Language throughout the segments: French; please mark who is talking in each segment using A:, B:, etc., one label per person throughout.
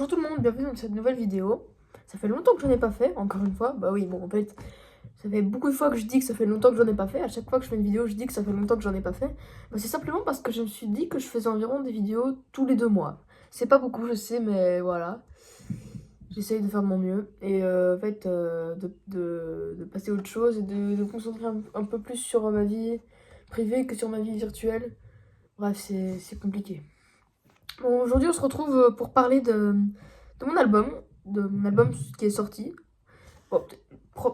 A: Bonjour tout le monde, bienvenue dans cette nouvelle vidéo. Ça fait longtemps que je n'en ai pas fait, encore une fois. Bah oui, bon, en fait, ça fait beaucoup de fois que je dis que ça fait longtemps que j'en ai pas fait. À chaque fois que je fais une vidéo, je dis que ça fait longtemps que j'en ai pas fait. Bah, c'est simplement parce que je me suis dit que je faisais environ des vidéos tous les 2 mois. C'est pas beaucoup, je sais, mais voilà. J'essaye de faire de mon mieux. Et en fait, de passer à autre chose et de me concentrer un peu plus sur ma vie privée que sur ma vie virtuelle. Bref, c'est compliqué. Bon, aujourd'hui, on se retrouve pour parler de mon album qui est sorti. Bon,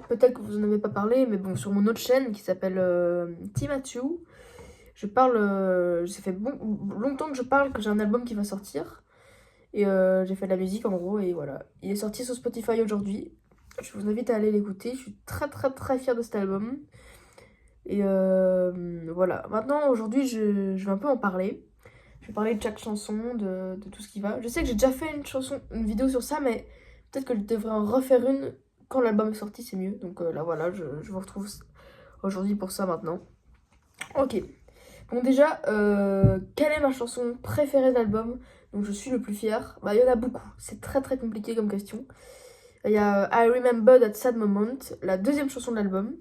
A: peut-être que vous en avez pas parlé, mais bon, sur mon autre chaîne qui s'appelle Timatsu, je parle. Ça fait longtemps que je parle que j'ai un album qui va sortir. Et j'ai fait de la musique en gros, et voilà. Il est sorti sur Spotify aujourd'hui. Je vous invite à aller l'écouter. Je suis très très très fière de cet album. Et voilà. Maintenant, aujourd'hui, je vais un peu en parler. Je vais parler de chaque chanson, de tout ce qui va. Je sais que j'ai déjà fait une vidéo sur ça, mais peut-être que je devrais en refaire une quand l'album est sorti, c'est mieux. Donc là voilà, je vous retrouve aujourd'hui pour ça maintenant. Ok. Bon déjà, quelle est ma chanson préférée de l'album dont je suis le plus fière? Bah il y en a beaucoup, c'est très très compliqué comme question. Il y a I Remember That Sad Moment, la deuxième chanson de l'album.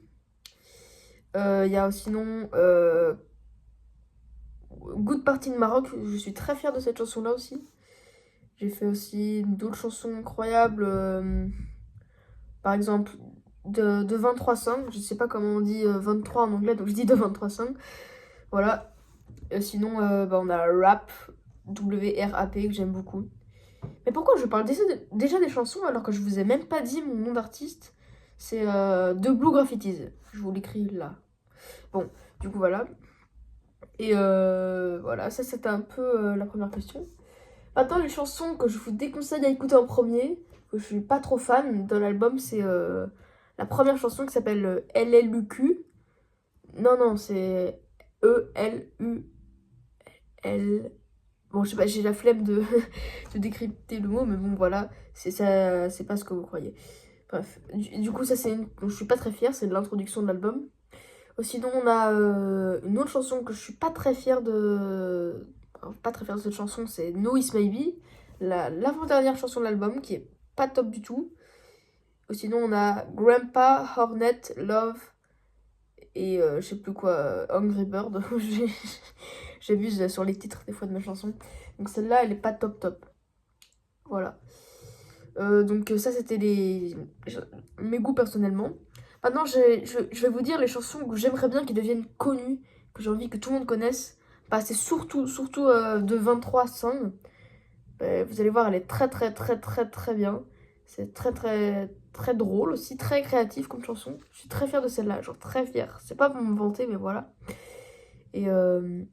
A: Il y a sinon Good Party de Maroc, je suis très fière de cette chanson-là aussi. J'ai fait aussi d'autres chansons incroyables, par exemple de 23-5, je sais pas comment on dit 23 en anglais, donc je dis de 23-5. Voilà. Sinon, bah, on a Rap, W-R-A-P, que j'aime beaucoup. Mais pourquoi je parle déjà des chansons alors que je vous ai même pas dit mon nom d'artiste? C'est The Blue Graffitis, je vous l'écris là. Bon, du coup voilà. Et voilà, ça c'était un peu la première question. Maintenant, les chansons que je vous déconseille à écouter en premier, que je suis pas trop fan dans l'album, c'est la première chanson qui s'appelle LLUQ. Non, non, c'est E-L-U-L. Bon, je sais pas, j'ai la flemme de, de décrypter le mot, mais bon, voilà, c'est ça, c'est pas ce que vous croyez. Bref, du coup, ça c'est dont je suis pas très fière, c'est de l'introduction de l'album. Sinon, on a une autre chanson que je suis pas très fière de. Enfin, pas très fière de cette chanson, c'est No Is Maybe, l'avant-dernière chanson de l'album qui est pas top du tout. Sinon, on a Grandpa, Hornet, Love et je sais plus quoi, Hungry Bird. J'abuse sur les titres des fois de mes chansons. Donc celle-là, elle est pas top top. Voilà. Donc ça, c'était mes goûts personnellement. Maintenant, je vais vous dire les chansons que j'aimerais bien qu'ils deviennent connues, que j'ai envie que tout le monde connaisse. Bah, c'est surtout de 23-5. Vous allez voir, elle est très très très très très bien. C'est très très très drôle aussi, très créatif comme chanson. Je suis très fière de celle-là, genre très fière. C'est pas pour me vanter, mais voilà. Et, euh,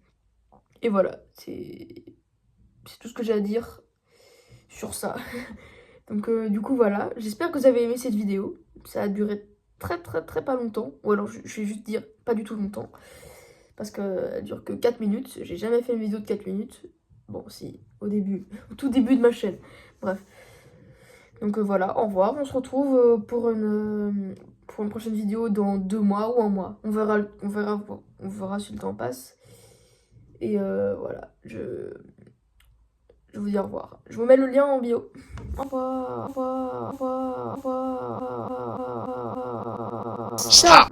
A: et voilà, c'est tout ce que j'ai à dire sur ça. Donc du coup voilà, j'espère que vous avez aimé cette vidéo. Ça a duré très très très pas longtemps. Ou alors je vais juste dire pas du tout longtemps. Parce qu'elle dure que 4 minutes. J'ai jamais fait une vidéo de 4 minutes. Bon si, au début, au tout début de ma chaîne. Bref. Donc voilà, au revoir. On se retrouve pour une prochaine vidéo dans 2 mois ou un mois. On verra si le temps passe. Et voilà, je vous dis au revoir. Je vous mets le lien en bio. Au revoir, au revoir, au revoir, au revoir. Ciao.